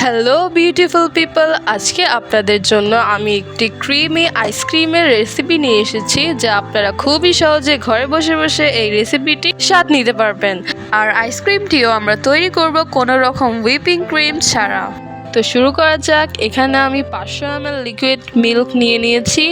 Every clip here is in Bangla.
হ্যালো বিউটিফুল পিপল, আজকে আপনাদের জন্য আমি একটি ক্রিমি আইসক্রিমের রেসিপি নিয়ে এসেছি যা আপনারা খুবই সহজে ঘরে বসে বসে এই রেসিপিটি স্বাদ নিতে পারবেন। আর আইসক্রিমটিও আমরা তৈরি করব কোনো রকম হুইপিং ক্রিম ছাড়া। তো শুরু করা যাক। এখানে আমি 500 ml লিকুইড মিল্ক নিয়ে নিয়েছি।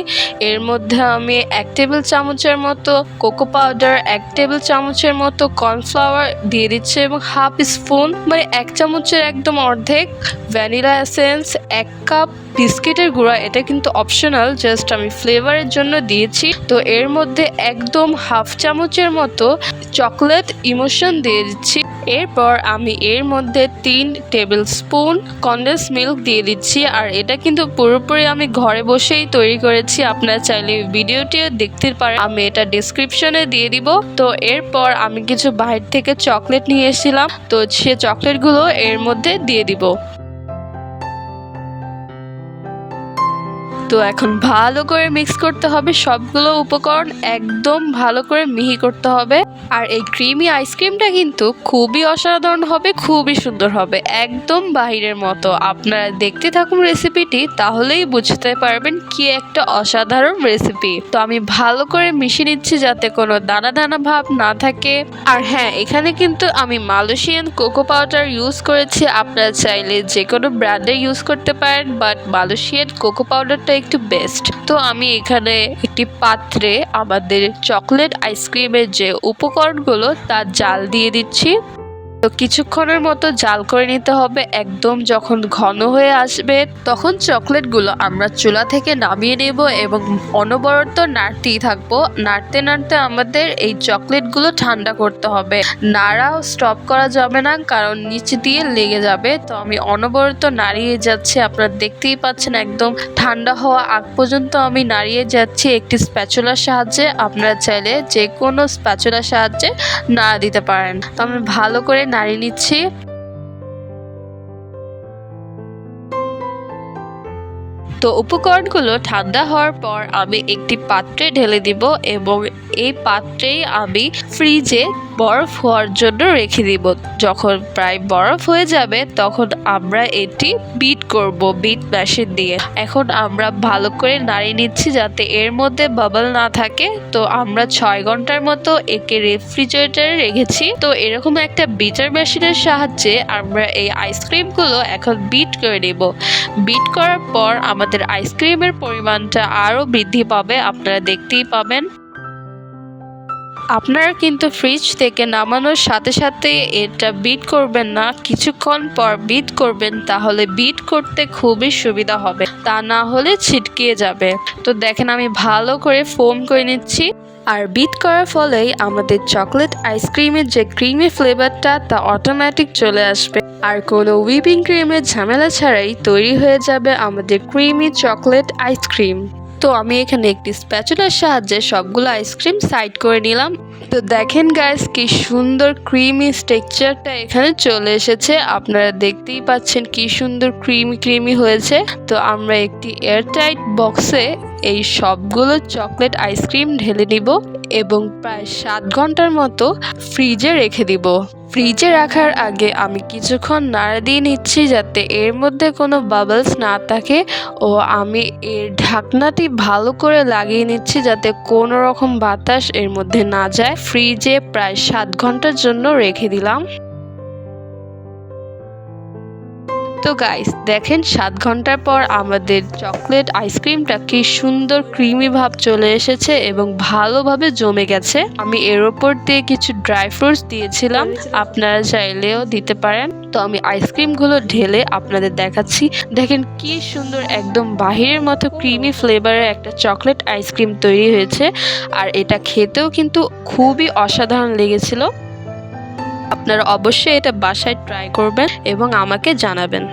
এর মধ্যে আমি 1 টেবিল চামচের মতো কোকো পাউডার, 1 টেবিল চামচের মতো কর্নফ্লাওয়ার দিয়ে দিচ্ছি এবং হাফ স্পুন মানে 1 চামচের একদম অর্ধেক ভ্যানিলা এসেন্স, 1 কাপ বিস্কিটের গুঁড়া। এটা কিন্তু অপশনাল, জাস্ট আমি ফ্লেভারের জন্য দিয়েছি। তো এর মধ্যে একদম হাফ চামচের মতো চকলেট ইমোশন দিয়ে দিচ্ছি। এরপর আমি এর মধ্যে 3 টেবিল স্পুন কনডেন্স মিল্ক দিয়ে দিচ্ছি। আর এটা কিন্তু পুরোপুরি আমি ঘরে বসেই তৈরি করেছি, আপনারা চাইলে ভিডিওটিও দেখতে পারেন, আমি এটা ডেসক্রিপশনে দিয়ে দিব। তো এরপর আমি কিছু বাইরে থেকে চকলেট নিয়ে এসেছিলাম, তো সে চকলেটগুলো এর মধ্যে দিয়ে দিব। তো এখন ভালো করে মিক্স করতে হবে, সবগুলো উপকরণ একদম ভালো করে মিহি করতে হবে। আর এই ক্রিমি আইসক্রিমটা কিন্তু খুবই অসাধারণ হবে, খুবই সুন্দর হবে, একদম বাহিরের মতো। আপনারা দেখতে থাকুন রেসিপিটি, তাহলেই বুঝতে পারবেন কি একটা অসাধারণ রেসিপি। তো আমি ভালো করে মিশিয়ে নিচ্ছি যাতে কোনো দানা দানা ভাব না থাকে। আর হ্যাঁ, এখানে কিন্তু আমি মালয়েশিয়ান কোকো পাউডার ইউজ করেছি, আপনারা চাইলে যে কোনো ব্র্যান্ডে ইউজ করতে পারেন, বাট মালয়েশিয়ান কোকো পাউডারটা একটু বেস্ট। তো আমি এখানে একটি পাত্রে আমাদের চকলেট আইসক্রিমের যে উপকরণগুলো তার জাল দিয়ে দিচ্ছি। তো কিছুক্ষণের মতো জাল করে নিতে হবে। একদম যখন ঘন হয়ে আসবে তখন চকলেটগুলো আমরা চুলা থেকে নামিয়ে নেব এবং অনবরত নাড়তেই থাকবো। নাড়তে নাড়তে আমাদের এই চকলেটগুলো ঠান্ডা করতে হবে, নাড়াও স্টপ করা যাবে না কারণ নিচে দিয়ে লেগে যাবে। তো আমি অনবরত নাড়িয়ে যাচ্ছি, আপনারা দেখতেই পাচ্ছেন একদম ঠান্ডা হওয়া আগ পর্যন্ত আমি নাড়িয়ে যাচ্ছি একটি স্প্যাচুলার সাহায্যে। আপনারা চাইলে যে কোনো স্প্যাচুলার সাহায্যে নাড়া দিতে পারেন। তো আমি ভালো করে নাড়িয়ে নিচ্ছি। তো উপকরণগুলো ঠান্ডা হওয়ার পর আমি একটি পাত্রে ঢেলে দিব এবং এই পাত্রেই আমি ফ্রিজে বরফ হওয়ার জন্য রেখে দিব। যখন প্রায় বরফ হয়ে যাবে তখন আমরা এটি বিট করব বিট মেশিন দিয়ে। এখন আমরা ভালো করে নাড়িয়ে নিচ্ছি যাতে এর মধ্যে বাবল না থাকে। তো আমরা 6 ঘন্টার মতো একে রেফ্রিজারেটরে রেখেছি। তো এরকম একটা বিটার মেশিনের সাহায্যে আমরা এই আইসক্রিমগুলো এখন বিট করে নেব। বিট করার পর আমাদের আইসক্রিমের পরিমাণটা আরও বৃদ্ধি পাবে, আপনারা দেখতেই পাবেন। আপনারা কিন্তু ফ্রিজ থেকে নামানোর সাথে সাথে এটা বিট করবেন না, কিছুক্ষণ পর বিট করবেন, তাহলে বিট করতে খুবই সুবিধা হবে, তা না হলে ছিটকিয়ে যাবে। তো দেখেন আমি ভালো করে ফোম করে নিচ্ছি। আর বিট করার ফলেই আমাদের চকলেট আইসক্রিমের যে ক্রিমি ফ্লেভারটা তা অটোমেটিক চলে আসবে আর কোনো হুইপিং ক্রিমের ঝামেলা ছাড়াই তৈরি হয়ে যাবে আমাদের ক্রিমি চকলেট আইসক্রিম। তো আমি এখানে একটি স্প্যাচুলার সাহায্যে সবগুলো আইসক্রিম সাইড করে নিলাম। তো দেখেন গাইস কি সুন্দর ক্রিমি টেক্সচারটা এখানে চলে এসেছে, আপনারা দেখতেই পাচ্ছেন কি সুন্দর ক্রিমি হয়েছে। তো আমরা একটি এয়ারটাইট বক্সে এই সবগুলো চকলেট আইসক্রিম ঢেলে নিব এবং প্রায় 7 ঘন্টার মতো ফ্রিজে রেখে দিব। ফ্রিজে রাখার আগে আমি কিছুক্ষণ নাড়া দিয়ে নিচ্ছি যাতে এর মধ্যে কোনো বাবলস না থাকে ও আমি এর ঢাকনাটি ভালো করে লাগিয়ে নিচ্ছি যাতে কোনো রকম বাতাস এর মধ্যে না যায়। ফ্রিজে প্রায় 7 ঘন্টার জন্য রেখে দিলাম। তো গাইস দেখেন 7 ঘন্টার পর আমাদের চকলেট আইসক্রিমটা কি সুন্দর ক্রিমি ভাব চলে এসেছে এবং ভালোভাবে জমে গেছে। আমি এর ওপর দিয়ে কিছু ড্রাই ফ্রুটস দিয়েছিলাম, আপনারা চাইলেও দিতে পারেন। তো আমি আইসক্রিমগুলো ঢেলে আপনাদের দেখাচ্ছি। দেখেন কি সুন্দর একদম বাহিরের মতো ক্রিমি ফ্লেভারের একটা চকলেট আইসক্রিম তৈরি হয়েছে। আর এটা খেতেও কিন্তু খুবই অসাধারণ লেগেছিল। আপনারা অবশ্যই এটা বাসায় ট্রাই করবেন এবং আমাকে জানাবেন।